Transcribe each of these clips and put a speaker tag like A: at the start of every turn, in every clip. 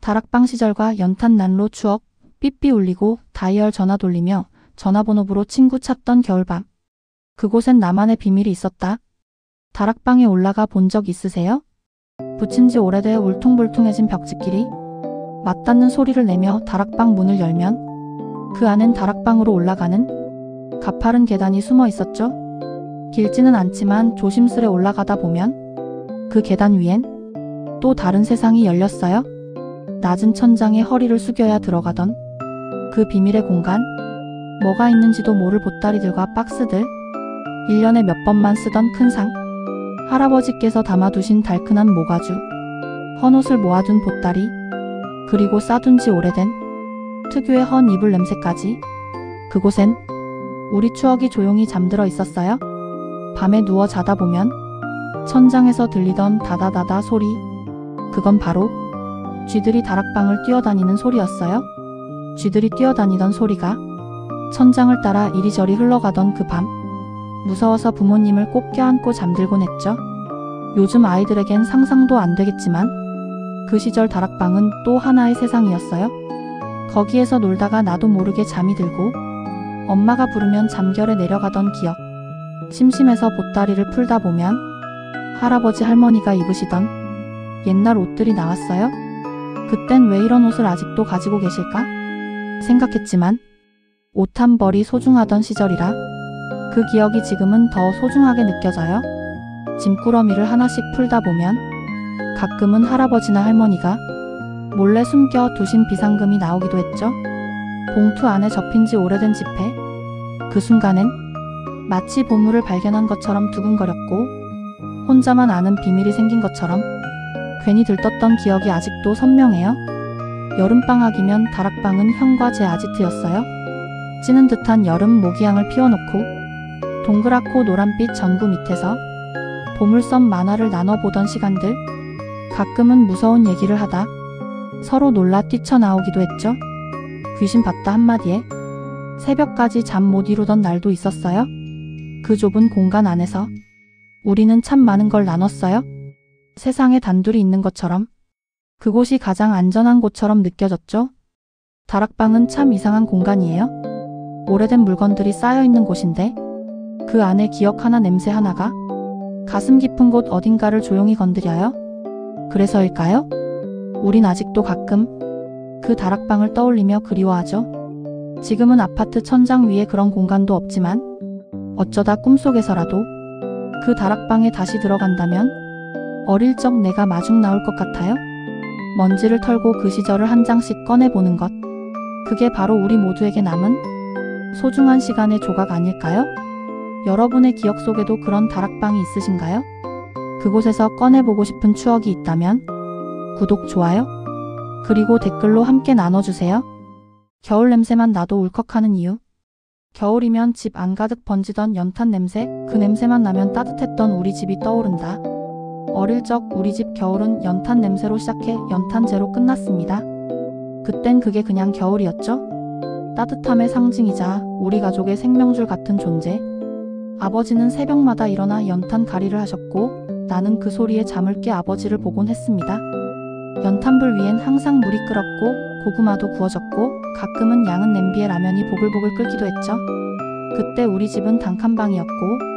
A: 다락방 시절과 연탄 난로 추억, 삐삐 울리고 다이얼 전화 돌리며 전화번호부로 친구 찾던 겨울밤. 그곳엔 나만의 비밀이 있었다. 다락방에 올라가 본 적 있으세요? 붙인 지 오래돼 울퉁불퉁해진 벽지끼리 맞닿는 소리를 내며 다락방 문을 열면 그 안엔 다락방으로 올라가는 가파른 계단이 숨어 있었죠. 길지는 않지만 조심스레 올라가다 보면 그 계단 위엔 또 다른 세상이 열렸어요. 낮은 천장에 허리를 숙여야 들어가던 그 비밀의 공간, 뭐가 있는지도 모를 보따리들과 박스들, 1년에 몇 번만 쓰던 큰 상, 할아버지께서 담아두신 달큰한 모가주, 헌옷을 모아둔 보따리, 그리고 싸둔 지 오래된 특유의 헌 이불 냄새까지. 그곳엔 우리 추억이 조용히 잠들어 있었어요. 밤에 누워 자다 보면 천장에서 들리던 다다다다 소리, 그건 바로 쥐들이 다락방을 뛰어다니는 소리였어요. 쥐들이 뛰어다니던 소리가 천장을 따라 이리저리 흘러가던 그 밤, 무서워서 부모님을 꼭 껴안고 잠들곤 했죠. 요즘 아이들에겐 상상도 안 되겠지만 그 시절 다락방은 또 하나의 세상이었어요. 거기에서 놀다가 나도 모르게 잠이 들고 엄마가 부르면 잠결에 내려가던 기억. 심심해서 보따리를 풀다 보면 할아버지 할머니가 입으시던 옛날 옷들이 나왔어요. 그땐 왜 이런 옷을 아직도 가지고 계실까 생각했지만 옷 한 벌이 소중하던 시절이라 그 기억이 지금은 더 소중하게 느껴져요. 짐꾸러미를 하나씩 풀다 보면 가끔은 할아버지나 할머니가 몰래 숨겨 두신 비상금이 나오기도 했죠. 봉투 안에 접힌 지 오래된 지폐. 그 순간엔 마치 보물을 발견한 것처럼 두근거렸고 혼자만 아는 비밀이 생긴 것처럼 괜히 들떴던 기억이 아직도 선명해요. 여름방학이면 다락방은 형과 제 아지트였어요. 찌는 듯한 여름 모기향을 피워놓고 동그랗고 노란빛 전구 밑에서 보물섬 만화를 나눠보던 시간들. 가끔은 무서운 얘기를 하다 서로 놀라 뛰쳐나오기도 했죠. 귀신 봤다 한마디에 새벽까지 잠 못 이루던 날도 있었어요. 그 좁은 공간 안에서 우리는 참 많은 걸 나눴어요. 세상에 단둘이 있는 것처럼, 그곳이 가장 안전한 곳처럼 느껴졌죠. 다락방은 참 이상한 공간이에요. 오래된 물건들이 쌓여있는 곳인데 그 안에 기억 하나, 냄새 하나가 가슴 깊은 곳 어딘가를 조용히 건드려요. 그래서일까요? 우린 아직도 가끔 그 다락방을 떠올리며 그리워하죠. 지금은 아파트 천장 위에 그런 공간도 없지만 어쩌다 꿈속에서라도 그 다락방에 다시 들어간다면 어릴 적 내가 마중 나올 것 같아요. 먼지를 털고 그 시절을 한 장씩 꺼내보는 것. 그게 바로 우리 모두에게 남은 소중한 시간의 조각 아닐까요? 여러분의 기억 속에도 그런 다락방이 있으신가요? 그곳에서 꺼내보고 싶은 추억이 있다면 구독, 좋아요, 그리고 댓글로 함께 나눠주세요. 겨울 냄새만 나도 울컥하는 이유. 겨울이면 집 안가득 번지던 연탄 냄새, 그 냄새만 나면 따뜻했던 우리 집이 떠오른다. 어릴 적 우리 집 겨울은 연탄 냄새로 시작해 연탄재로 끝났습니다. 그땐 그게 그냥 겨울이었죠. 따뜻함의 상징이자 우리 가족의 생명줄 같은 존재. 아버지는 새벽마다 일어나 연탄 가리를 하셨고 나는 그 소리에 잠을 깨 아버지를 보곤 했습니다. 연탄불 위엔 항상 물이 끓었고 고구마도 구워졌고 가끔은 양은 냄비에 라면이 보글보글 끓기도 했죠. 그때 우리 집은 단칸방이었고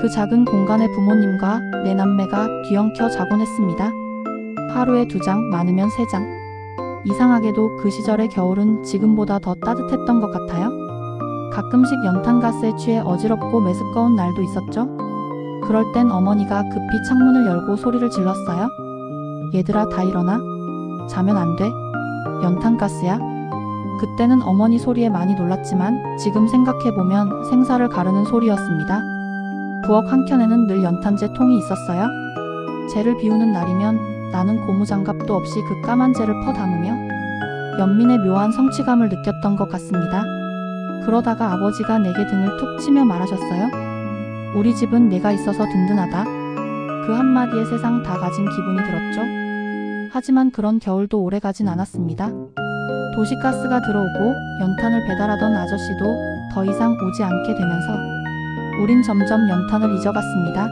A: 그 작은 공간에 부모님과 내 남매가 뒤엉켜 자곤 했습니다. 하루에 2장, 많으면 3장. 이상하게도 그 시절의 겨울은 지금보다 더 따뜻했던 것 같아요. 가끔씩 연탄가스에 취해 어지럽고 메스꺼운 날도 있었죠. 그럴 땐 어머니가 급히 창문을 열고 소리를 질렀어요. 얘들아, 다 일어나. 자면 안 돼. 연탄가스야. 그때는 어머니 소리에 많이 놀랐지만 지금 생각해보면 생사를 가르는 소리였습니다. 부엌 한켠에는 늘 연탄재 통이 있었어요. 재를 비우는 날이면 나는 고무장갑도 없이 그 까만 재를 퍼 담으며 연민의 묘한 성취감을 느꼈던 것 같습니다. 그러다가 아버지가 내게 등을 툭 치며 말하셨어요. 우리 집은 내가 있어서 든든하다. 그 한마디에 세상 다 가진 기분이 들었죠. 하지만 그런 겨울도 오래 가진 않았습니다. 도시가스가 들어오고 연탄을 배달하던 아저씨도 더 이상 오지 않게 되면서 우린 점점 연탄을 잊어갔습니다.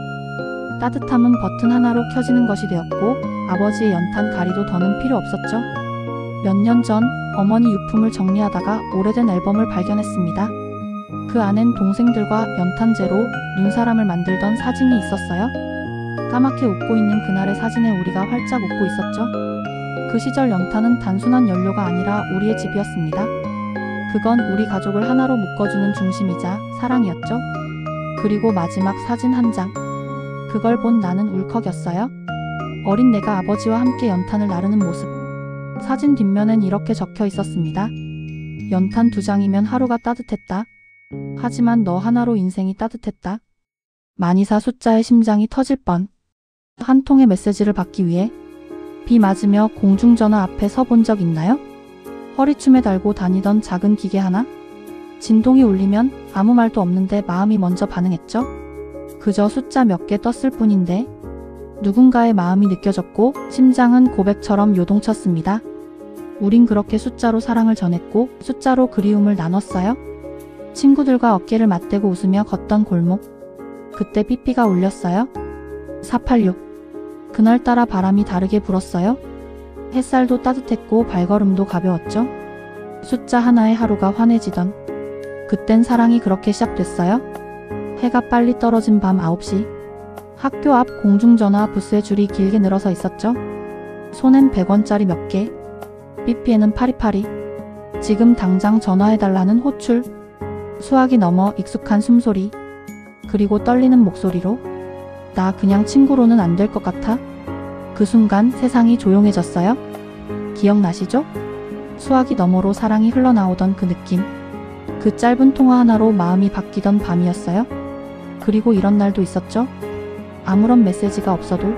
A: 따뜻함은 버튼 하나로 켜지는 것이 되었고 아버지의 연탄 가리도 더는 필요 없었죠. 몇 년 전 어머니 유품을 정리하다가 오래된 앨범을 발견했습니다. 그 안엔 동생들과 연탄재로 눈사람을 만들던 사진이 있었어요. 까맣게 웃고 있는 그날의 사진에 우리가 활짝 웃고 있었죠. 그 시절 연탄은 단순한 연료가 아니라 우리의 집이었습니다. 그건 우리 가족을 하나로 묶어주는 중심이자 사랑이었죠. 그리고 마지막 사진 한 장. 그걸 본 나는 울컥였어요. 어린 내가 아버지와 함께 연탄을 나르는 모습. 사진 뒷면엔 이렇게 적혀 있었습니다. 연탄 2장이면 하루가 따뜻했다. 하지만 너 하나로 인생이 따뜻했다. 마니사 숫자의 심장이 터질 뻔. 한 통의 메시지를 받기 위해 비 맞으며 공중전화 앞에 서 본 적 있나요? 허리춤에 달고 다니던 작은 기계 하나? 진동이 울리면 아무 말도 없는데 마음이 먼저 반응했죠. 그저 숫자 몇 개 떴을 뿐인데 누군가의 마음이 느껴졌고 심장은 고백처럼 요동쳤습니다. 우린 그렇게 숫자로 사랑을 전했고 숫자로 그리움을 나눴어요. 친구들과 어깨를 맞대고 웃으며 걷던 골목. 그때 삐삐가 울렸어요. 486. 그날따라 바람이 다르게 불었어요. 햇살도 따뜻했고 발걸음도 가벼웠죠. 숫자 하나에 하루가 환해지던 그땐 사랑이 그렇게 시작됐어요. 해가 빨리 떨어진 밤 9시. 학교 앞 공중전화 부스에 줄이 길게 늘어서 있었죠. 손엔 100원짜리 몇 개. 삐삐에는 파리파리. 지금 당장 전화해달라는 호출. 수학이 넘어 익숙한 숨소리. 그리고 떨리는 목소리로 나 그냥 친구로는 안 될 것 같아. 그 순간 세상이 조용해졌어요. 기억나시죠? 수화기 너머로 사랑이 흘러나오던 그 느낌. 그 짧은 통화 하나로 마음이 바뀌던 밤이었어요. 그리고 이런 날도 있었죠. 아무런 메시지가 없어도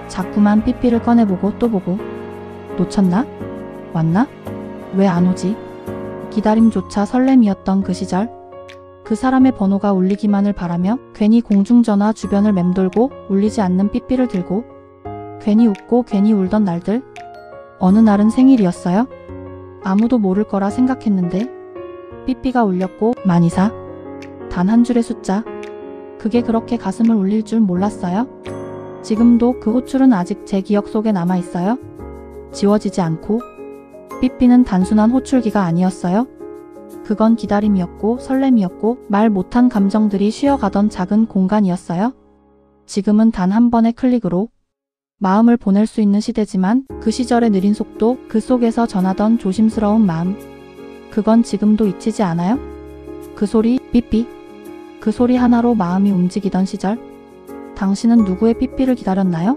A: 자꾸만 삐삐를 꺼내보고 또 보고. 놓쳤나? 왔나? 왜 안 오지? 기다림조차 설렘이었던 그 시절. 그 사람의 번호가 울리기만을 바라며 괜히 공중전화 주변을 맴돌고 울리지 않는 삐삐를 들고 괜히 웃고 괜히 울던 날들. 어느 날은 생일이었어요. 아무도 모를 거라 생각했는데 삐삐가 울렸고 마니사. 단 한 줄의 숫자. 그게 그렇게 가슴을 울릴 줄 몰랐어요. 지금도 그 호출은 아직 제 기억 속에 남아있어요. 지워지지 않고. 삐삐는 단순한 호출기가 아니었어요. 그건 기다림이었고 설렘이었고 말 못한 감정들이 쉬어가던 작은 공간이었어요. 지금은 단 한 번의 클릭으로 마음을 보낼 수 있는 시대지만 그 시절의 느린 속도, 그 속에서 전하던 조심스러운 마음. 그건 지금도 잊히지 않아요? 그 소리, 삐삐. 그 소리 하나로 마음이 움직이던 시절. 당신은 누구의 삐삐를 기다렸나요?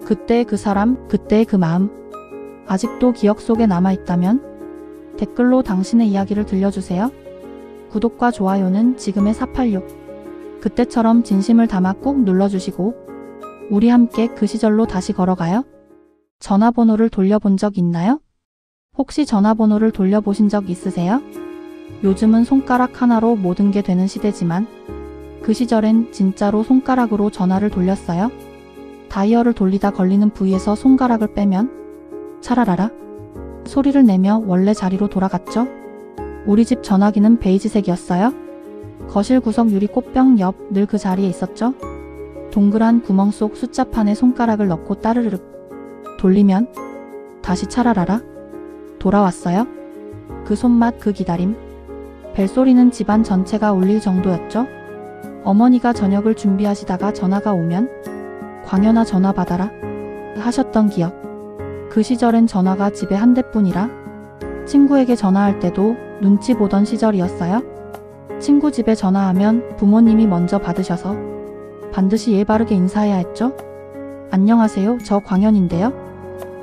A: 그때의 그 사람, 그때의 그 마음. 아직도 기억 속에 남아있다면 댓글로 당신의 이야기를 들려주세요. 구독과 좋아요는 지금의 486. 그때처럼 진심을 담아 꾹 눌러주시고 우리 함께 그 시절로 다시 걸어가요. 전화번호를 돌려본 적 있나요? 혹시 전화번호를 돌려보신 적 있으세요? 요즘은 손가락 하나로 모든 게 되는 시대지만 그 시절엔 진짜로 손가락으로 전화를 돌렸어요. 다이얼을 돌리다 걸리는 부위에서 손가락을 빼면 차라라라 소리를 내며 원래 자리로 돌아갔죠. 우리 집 전화기는 베이지색이었어요. 거실 구석 유리 꽃병 옆 늘 그 자리에 있었죠. 동그란 구멍 속 숫자판에 손가락을 넣고 따르르륵 돌리면 다시 차라라라 돌아왔어요. 그 손맛, 그 기다림. 벨소리는 집안 전체가 울릴 정도였죠. 어머니가 저녁을 준비하시다가 전화가 오면 광현아 전화 받아라 하셨던 기억. 그 시절엔 전화가 집에 한 대뿐이라 친구에게 전화할 때도 눈치 보던 시절이었어요. 친구 집에 전화하면 부모님이 먼저 받으셔서 반드시 예 바르게 인사해야 했죠. 안녕하세요, 저 광현인데요.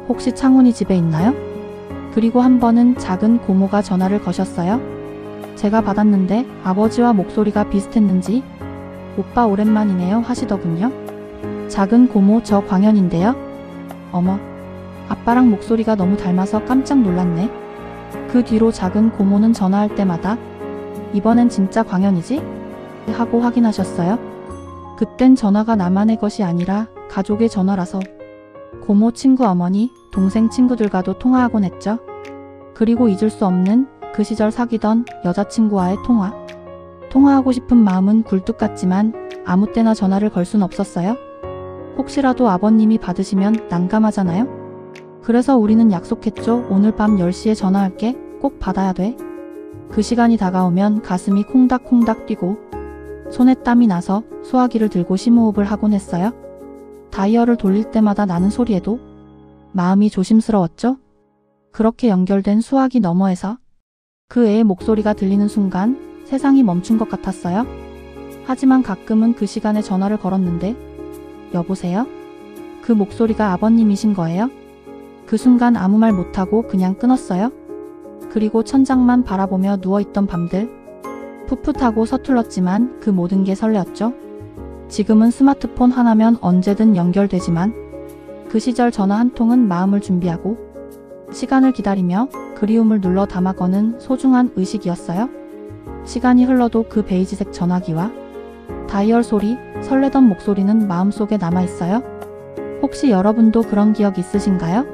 A: 혹시 창훈이 집에 있나요? 그리고 한 번은 작은 고모가 전화를 거셨어요. 제가 받았는데 아버지와 목소리가 비슷했는지 오빠 오랜만이네요 하시더군요. 작은 고모, 저 광현인데요. 어머, 아빠랑 목소리가 너무 닮아서 깜짝 놀랐네. 그 뒤로 작은 고모는 전화할 때마다 이번엔 진짜 광현이지? 하고 확인하셨어요. 그땐 전화가 나만의 것이 아니라 가족의 전화라서 고모 친구 어머니, 동생 친구들과도 통화하곤 했죠. 그리고 잊을 수 없는 그 시절 사귀던 여자친구와의 통화. 통화하고 싶은 마음은 굴뚝 같지만 아무 때나 전화를 걸 순 없었어요. 혹시라도 아버님이 받으시면 난감하잖아요. 그래서 우리는 약속했죠. 오늘 밤 10시에 전화할게. 꼭 받아야 돼. 그 시간이 다가오면 가슴이 콩닥콩닥 뛰고 손에 땀이 나서 수화기를 들고 심호흡을 하곤 했어요. 다이얼을 돌릴 때마다 나는 소리에도 마음이 조심스러웠죠. 그렇게 연결된 수화기 너머에서 그 애의 목소리가 들리는 순간 세상이 멈춘 것 같았어요. 하지만 가끔은 그 시간에 전화를 걸었는데 여보세요? 그 목소리가 아버님이신 거예요? 그 순간 아무 말 못하고 그냥 끊었어요. 그리고 천장만 바라보며 누워있던 밤들 풋풋하고 서툴렀지만 그 모든 게 설레었죠. 지금은 스마트폰 하나면 언제든 연결되지만 그 시절 전화 한 통은 마음을 준비하고 시간을 기다리며 그리움을 눌러 담아 거는 소중한 의식이었어요. 시간이 흘러도 그 베이지색 전화기와 다이얼 소리, 설레던 목소리는 마음속에 남아있어요. 혹시 여러분도 그런 기억 있으신가요?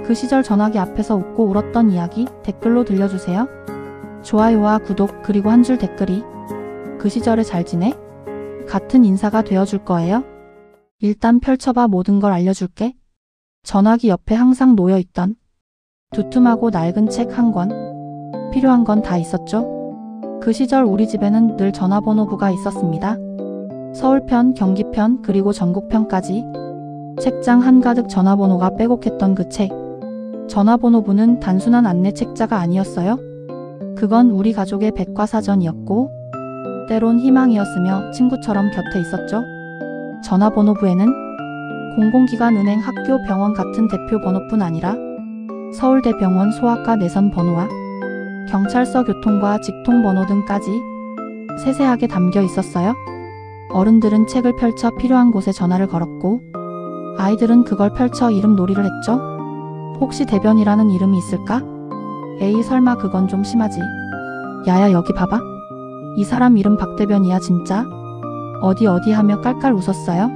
A: 그 시절 전화기 앞에서 웃고 울었던 이야기 댓글로 들려주세요. 좋아요와 구독 그리고 한 줄 댓글이 그 시절에 잘 지내? 같은 인사가 되어줄 거예요. 일단 펼쳐봐 모든 걸 알려줄게. 전화기 옆에 항상 놓여있던 두툼하고 낡은 책 한 권. 필요한 건 다 있었죠. 그 시절 우리 집에는 늘 전화번호부가 있었습니다. 서울편, 경기편, 그리고 전국편까지 책장 한가득 전화번호가 빼곡했던 그 책. 전화번호부는 단순한 안내 책자가 아니었어요. 그건 우리 가족의 백과사전이었고 때론 희망이었으며 친구처럼 곁에 있었죠. 전화번호부에는 공공기관, 은행, 학교, 병원 같은 대표 번호뿐 아니라 서울대병원 소아과 내선 번호와 경찰서 교통과 직통 번호 등까지 세세하게 담겨 있었어요. 어른들은 책을 펼쳐 필요한 곳에 전화를 걸었고 아이들은 그걸 펼쳐 이름 놀이를 했죠. 혹시 대변이라는 이름이 있을까? 에이 설마 그건 좀 심하지. 야야 여기 봐봐. 이 사람 이름 박대변이야 진짜. 어디 하며 깔깔 웃었어요.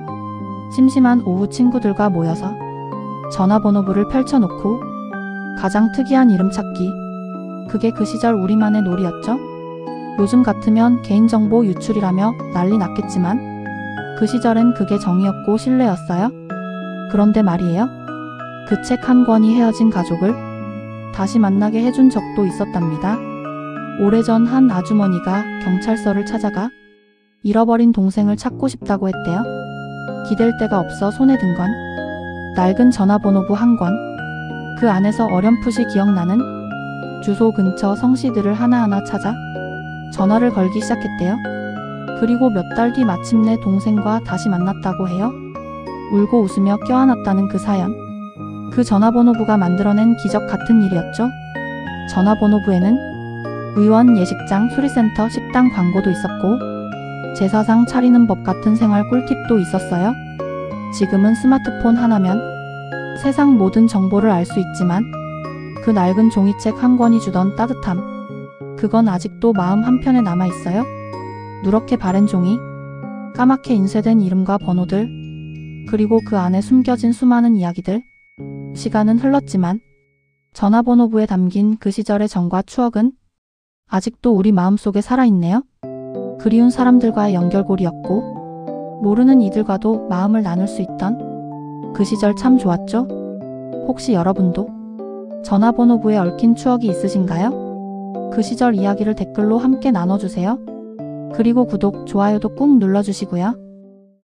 A: 심심한 오후 친구들과 모여서 전화번호부를 펼쳐놓고 가장 특이한 이름 찾기. 그게 그 시절 우리만의 놀이였죠. 요즘 같으면 개인정보 유출이라며 난리 났겠지만 그 시절엔 그게 정이었고 신뢰였어요. 그런데 말이에요. 그 책 한 권이 헤어진 가족을 다시 만나게 해준 적도 있었답니다. 오래전 한 아주머니가 경찰서를 찾아가 잃어버린 동생을 찾고 싶다고 했대요. 기댈 데가 없어 손에 든 건 낡은 전화번호부 한 권. 그 안에서 어렴풋이 기억나는 주소 근처 성씨들을 하나하나 찾아 전화를 걸기 시작했대요. 그리고 몇 달 뒤 마침내 동생과 다시 만났다고 해요. 울고 웃으며 껴안았다는 그 사연. 그 전화번호부가 만들어낸 기적 같은 일이었죠. 전화번호부에는 의원, 예식장, 수리센터, 식당 광고도 있었고 제사상 차리는 법 같은 생활 꿀팁도 있었어요. 지금은 스마트폰 하나면 세상 모든 정보를 알 수 있지만 그 낡은 종이책 한 권이 주던 따뜻함. 그건 아직도 마음 한편에 남아있어요. 누렇게 바랜 종이, 까맣게 인쇄된 이름과 번호들, 그리고 그 안에 숨겨진 수많은 이야기들. 시간은 흘렀지만 전화번호부에 담긴 그 시절의 정과 추억은 아직도 우리 마음속에 살아있네요. 그리운 사람들과의 연결고리였고 모르는 이들과도 마음을 나눌 수 있던 그 시절 참 좋았죠. 혹시 여러분도 전화번호부에 얽힌 추억이 있으신가요? 그 시절 이야기를 댓글로 함께 나눠주세요. 그리고 구독, 좋아요도 꾹 눌러주시고요.